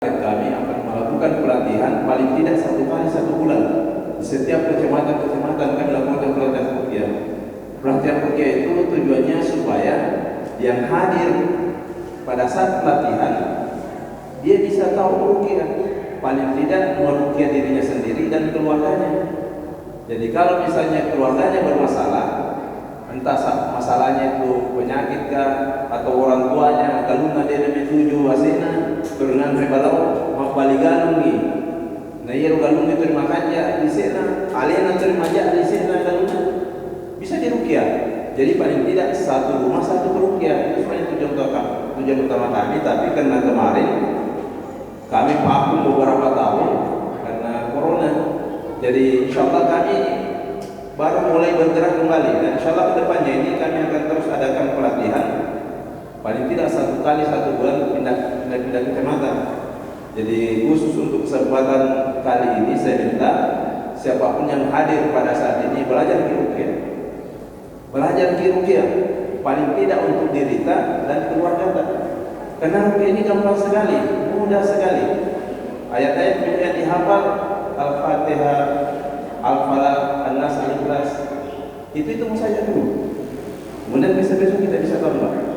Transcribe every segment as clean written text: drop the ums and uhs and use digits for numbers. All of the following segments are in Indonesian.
kami akan melakukan pelatihan paling tidak 1 kali 1 bulan. Setiap kecamatan kami lakukan pelatihan ruqyah. Pelatihan ruqyah itu tujuannya supaya yang hadir pada saat pelatihan dia bisa tahu ruqyah, paling tidak meruqyah dirinya sendiri dan keluarganya. Jadi kalau misalnya keluarganya bermasalah, entah masalahnya itu penyakit kah atau orang tuanya galuna dia menuju wasena berenang rebalau mapaligalung ni na yero galung itu terima kerja di sana alena terima kerja di sana galuna bisa diruqyah. Jadi paling tidak satu rumah satu ruqyah. Itu sebenarnya tujuan utama kami, tapi karena kemarin kami vakum beberapa tahun karena corona, jadi insyaallah kami baru mulai bergerak kembali, dan insyaallah kedepannya ini kami akan terus adakan pelatihan paling tidak 1 kali 1 bulan pindah kecamatan. Jadi khusus untuk kesempatan kali ini saya minta siapapun yang hadir pada saat ini belajar ruqyah, paling tidak untuk diri kita dan keluarga kita. Karena ruqyah ini gampang sekali, mudah sekali. Ayat-ayat yang dihafal Al-Fatihah, Al-Falaq, An-Nas, Al-Ikhlas, itu saja dulu. Kemudian besok kita bisa tambah.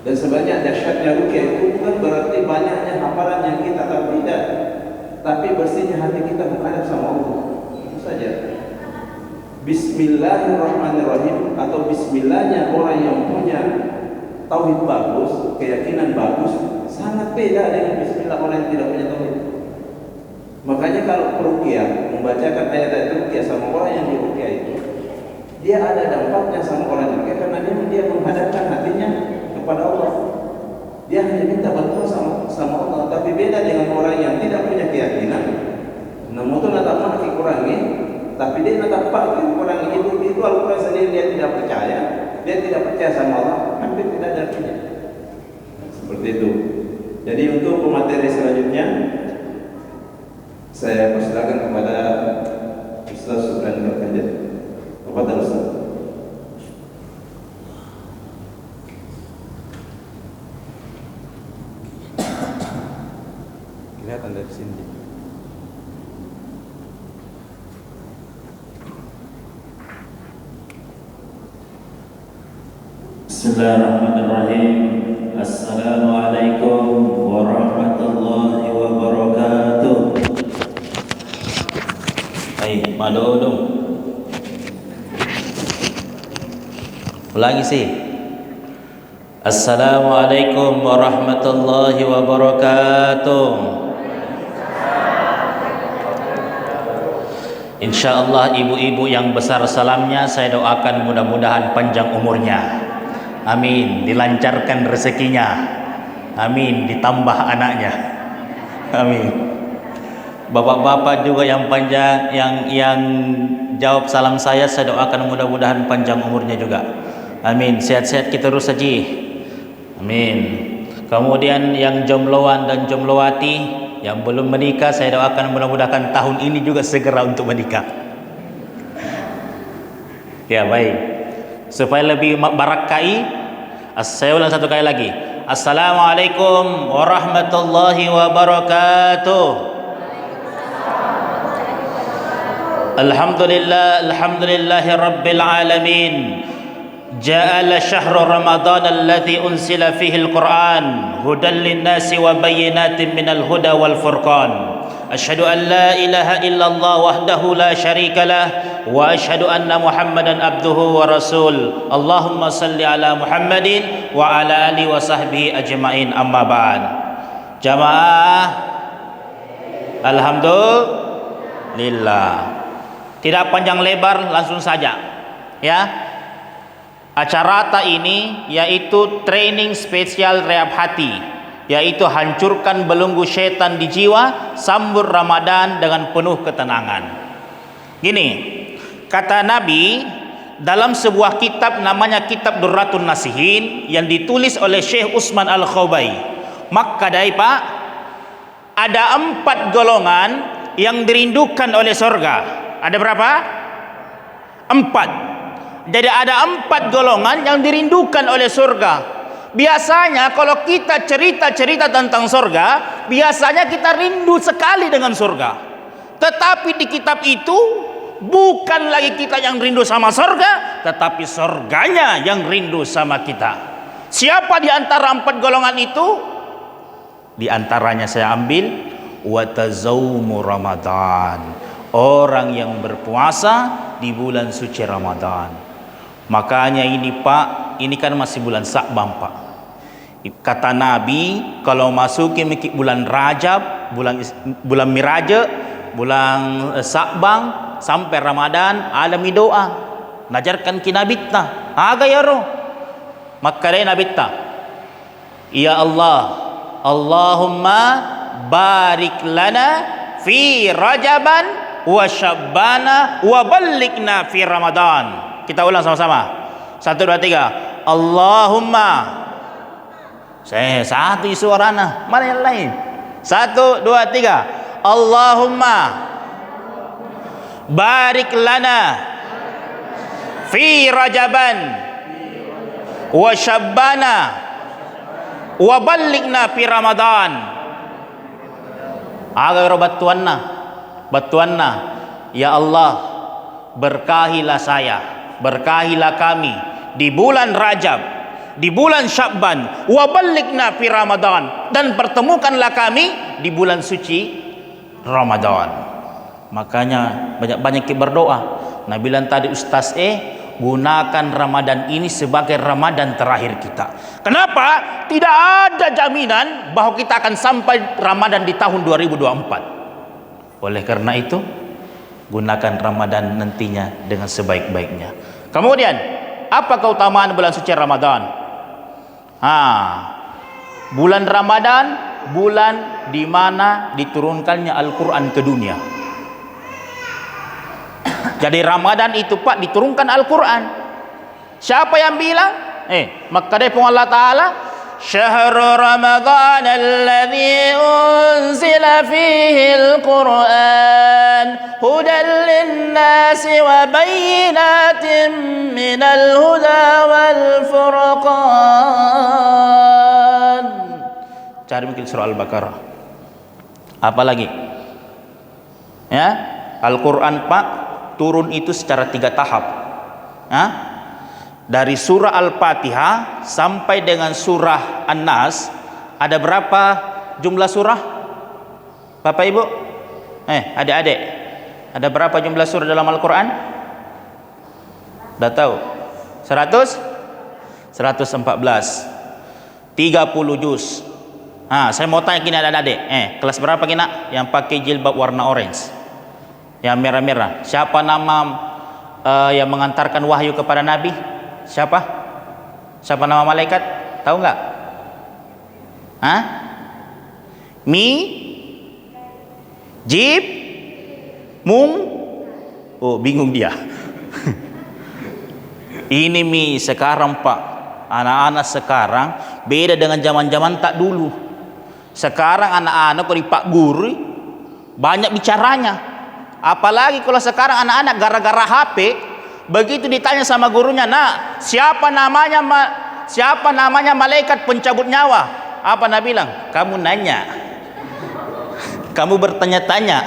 Dan sebanyak dahsyatnya ruqyah itu bukan berarti banyaknya hafalan yang kita tahu, tidak, tapi bersihnya hati kita menghadap sama Allah. Itu saja. Bismillahirrahmanirrahim atau bismillahnya orang yang punya tauhid bagus, keyakinan bagus, sangat beda dengan bismillah orang yang tidak punya tauhid. Makanya kalau ruqyah, membacakan ayat-ayat ruqyah sama orang yang diruqyah itu, dia ada dampaknya sama orang ruqyah karena dia menghadapkan hatinya kepada Allah. Dia hanya minta bantuan sama Allah. Tapi beda dengan orang yang tidak punya keyakinan. Namun itu nak maki kurangi, tapi dia nak pakai kurangi itu Al-Quran sendiri dia tidak percaya. Dia tidak percaya sama Allah, hampir tidak ada artinya. Seperti itu. Jadi untuk pemateri selanjutnya saya persilakan kepada Ustaz Subhan Al-Kanjat. Kepada Ustaz. Kelihatan dari sini. Bismillahirrahmanirrahim. Assalamualaikum warahmatullahi wabarakatuh. Hai, malu dong. Ulangi sih. Assalamualaikum warahmatullahi wabarakatuh. Insyaallah ibu-ibu yang besar salamnya saya doakan mudah-mudahan panjang umurnya. Amin. Dilancarkan rezekinya. Amin. Ditambah anaknya. Amin. Bapak-bapak juga yang panjang yang jawab salam saya doakan mudah-mudahan panjang umurnya juga. Amin. Sehat-sehat kita terus saja. Amin. Kemudian yang jombloan dan jomblowati yang belum menikah, saya doakan mudah-mudahan tahun ini juga segera untuk menikah. Ya, baik. Supaya lebih barakai, saya ulang 1 kali lagi. Assalamualaikum warahmatullahi wabarakatuh. Alhamdulillahi rabbil alamin. Ja'ala syahru Ramadan alladhi unsila fihi al-Qur'an hudan lin-nasi wa bayyinatin minal huda wal furqan. Asyhadu an la ilaha illallah wahdahu la syarika lah wa asyhadu anna Muhammadan abduhu wa rasul. Allahumma salli ala Muhammadin wa ala alihi wa sahbihi ajma'in, amma ba'd. Jamaah, alhamdulillah. Tidak panjang lebar, langsung saja. Ya. Acara ini yaitu training spesial rehab hati, yaitu hancurkan belenggu setan di jiwa, sambut Ramadan dengan penuh ketenangan. Gini, kata Nabi dalam sebuah kitab namanya Kitab Durratun Nasihin yang ditulis oleh Syekh Utsman Al-Khabai. Maka Pak, ada 4 golongan yang dirindukan oleh surga. Ada berapa? 4. Jadi ada 4 golongan yang dirindukan oleh surga. Biasanya kalau kita cerita-cerita tentang surga, biasanya kita rindu sekali dengan surga. Tetapi di kitab itu bukan lagi kita yang rindu sama surga, tetapi surganya yang rindu sama kita. Siapa di antara 4 golongan itu? Di antaranya saya ambil watazaumu Ramadan, orang yang berpuasa di bulan suci Ramadan. Makanya ini Pak, ini kan masih bulan Sa'ban Pak. Kata Nabi, kalau masukin bulan Rajab, bulan Miraja, bulan Sa'ban sampai Ramadan, alami doa. Najarkan kinabitna, aga ya roh. Maka dia nabitna. Ya Allah, Allahumma barik lana fi Rajaban wa Syabbana wa ballighna fi Ramadan. Kita ulang sama-sama. 1, 2, 3. Allahumma. Saya satu suarana. Mana yang lain? 1, 2, 3. Allahumma barik lana fi Rajaban wa Syabbana wa ballighna fi Ramadan. Aga batuanna, ya Allah, berkahilah saya, berkahilah kami di bulan Rajab, di bulan Sya'ban, wa ballighna fi Ramadan, dan pertemukanlah kami di bulan suci Ramadan. Makanya banyak-banyak kita berdoa. Nah, bilang tadi Ustaz gunakan Ramadan ini sebagai Ramadan terakhir kita. Kenapa? Tidak ada jaminan bahwa kita akan sampai Ramadan di tahun 2024. Oleh karena itu, gunakan Ramadan nantinya dengan sebaik-baiknya. Kemudian, apa keutamaan bulan suci Ramadan? Bulan Ramadan, bulan di mana diturunkannya Al-Quran ke dunia. Jadi Ramadan itu Pak diturunkan Al-Quran. Siapa yang bilang? Maka dia pun Allah Ta'ala, Syahrul Ramadan alladhi unzila fihi Al-Quran hudan linnasi wa bayyinatin minal huda wal furqan. Cari mungkin surah Al-Baqarah. Apa lagi? Ya, Al-Quran Pak turun itu secara 3 tahap. Dari surah Al-Fatihah sampai dengan surah An-Nas, ada berapa jumlah surah? Bapak Ibu? Adik-adik, ada berapa jumlah surah dalam Al-Quran? Udah tahu? 100? 114. 30 juz. Saya mau tanya gini adik-adik. Kelas berapa kina yang pakai jilbab warna orange? Yang merah-merah. Siapa nama yang mengantarkan wahyu kepada Nabi? Siapa? Siapa nama malaikat? Tahu nggak? Mi, Jib, Mung. Oh, bingung dia. Ini Mi sekarang Pak. Anak-anak sekarang beda dengan zaman-zaman tak dulu. Sekarang anak-anak kalau Pak Guru banyak bicaranya. Apalagi kalau sekarang anak-anak gara-gara HP, begitu ditanya sama gurunya, "Nak, siapa namanya malaikat pencabut nyawa?" Apa Nak bilang? Kamu nanya. Kamu bertanya-tanya.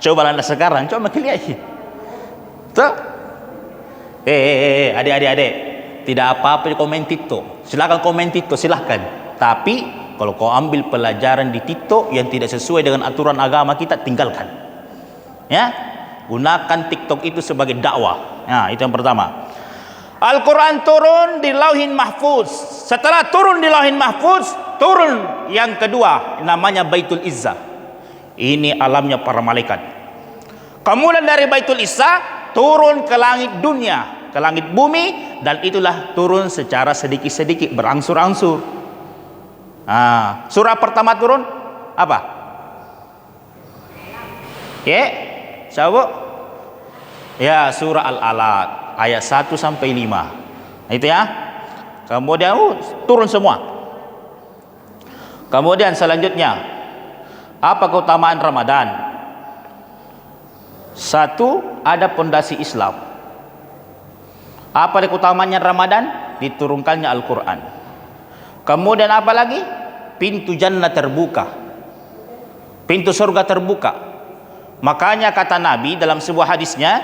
Coba Anda sekarang, coba lihat. Tuh. Adik-adik. Tidak apa-apa komen TikTok. Silakan komen TikTok, silakan. Tapi kalau kau ambil pelajaran di TikTok yang tidak sesuai dengan aturan agama kita, tinggalkan. Ya, gunakan TikTok itu sebagai dakwah. Itu yang pertama. Al-Quran turun di Lauhin Mahfuz. Setelah turun di Lauhin Mahfuz, turun yang kedua, namanya Baitul Izzah. Ini alamnya para malaikat. Kemudian dari Baitul Izzah turun ke langit dunia, ke langit bumi, dan itulah turun secara sedikit-sedikit, berangsur-angsur. Surah pertama turun apa? Siapa? Ya, surah Al-Alaq ayat 1 sampai 5. Itu ya. Kemudian turun semua. Kemudian selanjutnya, apa keutamaan Ramadan? 1, ada pondasi Islam. Apa keutamaannya Ramadan? Diturunkannya Al-Quran. Kemudian apa lagi? Pintu jannah terbuka. pintu surga terbuka. Makanya kata Nabi dalam sebuah hadisnya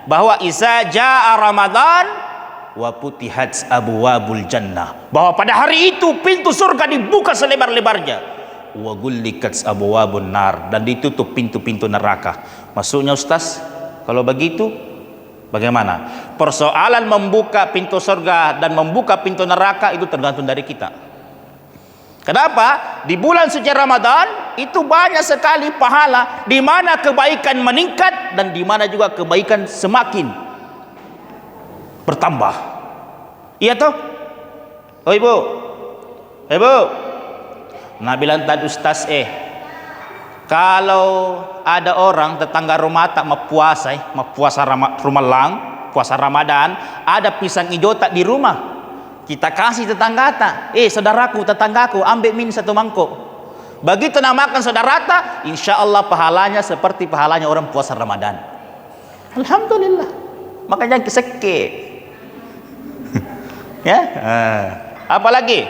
bahwa iza jaa Ramadan wa putihat abwabul jannah, bahwa pada hari itu pintu surga dibuka selebar-lebarnya, wa gullikat abwabun nar, dan ditutup pintu-pintu neraka. Maksudnya Ustaz, kalau begitu bagaimana? Persoalan membuka pintu surga dan membuka pintu neraka itu tergantung dari kita. Kenapa? Di bulan suci Ramadan itu banyak sekali pahala, di mana kebaikan meningkat dan di mana juga kebaikan semakin bertambah. Iya toh? Oh ibu, ibu. Nah bilang tadi Ustaz, kalau ada orang tetangga rumah tak mau puasa Rumalang, puasa Ramadan, ada pisang hijau tak di rumah, kita kasih tetangga tak, saudaraku, tetanggaku, ambil min satu mangkuk. Begitu namakan saudara tak, insya Allah pahalanya seperti pahalanya orang puasa Ramadan. Alhamdulillah. Makanya keseke. Ya, apalagi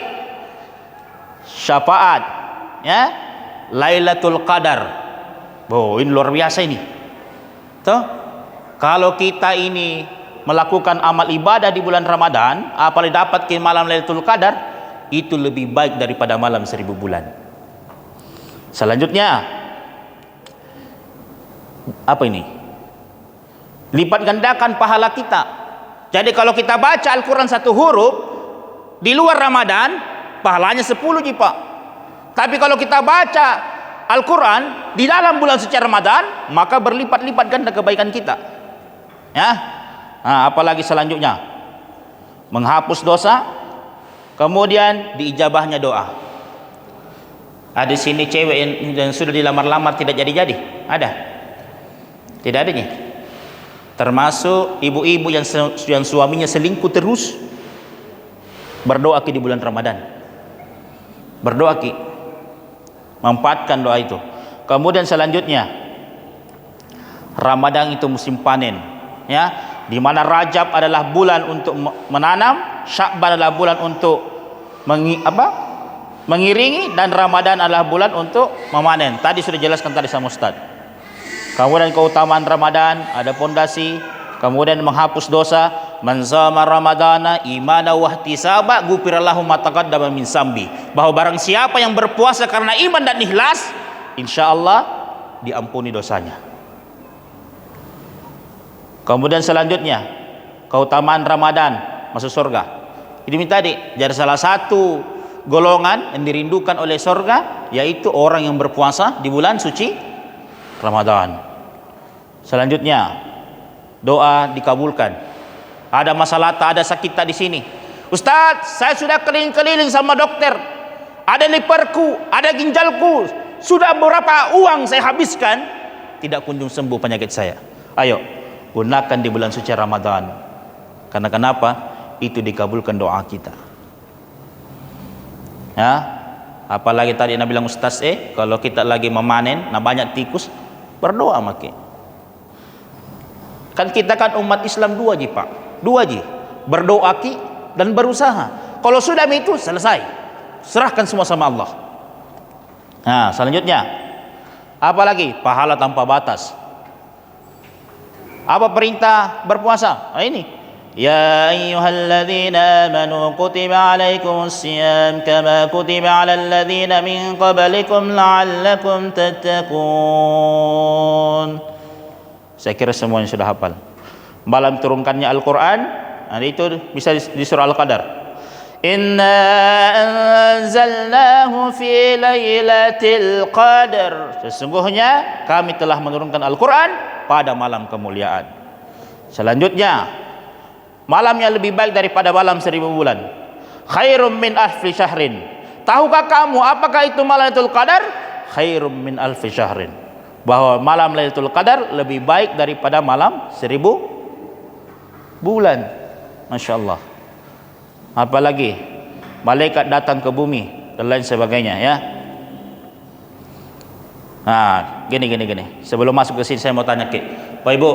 syafaat, ya, Lailatul Qadar. Oh, ini luar biasa ini. Tuh, kalau kita ini melakukan amal ibadah di bulan Ramadan, apalagi dapat ke malam Lailatul Qadar, itu lebih baik daripada malam 1000 bulan. Selanjutnya, apa ini? Lipat gandakan pahala kita. Jadi kalau kita baca Al-Quran satu huruf di luar Ramadan, pahalanya 10 Pak. Tapi kalau kita baca Al-Quran di dalam bulan suci Ramadan, maka berlipat-lipat ganda kebaikan kita. Ya, nah, apalagi selanjutnya, menghapus dosa, kemudian diijabahnya doa. Ada sini cewek yang sudah dilamar-lamar tidak jadi-jadi, ada? Tidak adanya. Termasuk ibu-ibu yang suaminya selingkuh terus, berdoa di bulan Ramadan. Berdoa manfaatkan doa itu. Kemudian selanjutnya, Ramadan itu musim panen, ya, di mana Rajab adalah bulan untuk menanam, Sya'ban adalah bulan untuk mengiringi, dan Ramadan adalah bulan untuk memanen. Tadi sudah jelaskan tadi sama Ustaz. Kemudian keutamaan Ramadan, ada pondasi, kemudian menghapus dosa. Man shoma ramadana imana wa ihtisaba ghufirallahu ma taqaddama min zambi. Bahwa barang siapa yang berpuasa karena iman dan ikhlas, insyaallah diampuni dosanya. Kemudian selanjutnya, keutamaan Ramadan masuk surga. Ini tadi jadi salah satu golongan yang dirindukan oleh surga, yaitu orang yang berpuasa di bulan suci Ramadan. Selanjutnya, doa dikabulkan. Ada masalah tak, ada sakit tak di sini. Ustaz, saya sudah keliling-keliling sama dokter. Ada liverku, ada ginjalku. Sudah berapa uang saya habiskan, tidak kunjung sembuh penyakit saya. Ayo, gunakan di bulan suci Ramadan. Karena kenapa? Itu dikabulkan doa kita. Ya, apalagi tadi Nabi bilang Ustaz, kalau kita lagi memanen, nah banyak tikus, berdoa makin. Kan kita kan umat Islam dua Pak, berdoa dan berusaha. Kalau sudah itu selesai, serahkan semua sama Allah. Nah selanjutnya, apalagi pahala tanpa batas. Apa perintah berpuasa? Nah, ini ya ayyuhalladzina amanu kutiba alaikumus siyam kama kutiba alal ladzina min qablikum la'allakum tattaqun. Saya kira semuanya sudah hafal. Malam turunkannya Al-Quran, itu bisa di surah Al-Qadar. Inna anzalnahu fi lailatul qadar. Sesungguhnya kami telah menurunkan Al-Quran pada malam kemuliaan. Selanjutnya, malamnya lebih baik daripada malam 1000 bulan. Khairum min alfi syahrin. Tahukah kamu apakah itu malam Lailatul Qadar? Khairum min alfi syahrin. Bahwa malam Lailatul Qadar lebih baik daripada malam 1000 bulan. Masya Allah. Apalagi malaikat datang ke bumi dan lain sebagainya, ya. Nah, gini. Sebelum masuk ke sini saya mau tanya Pak Ibu,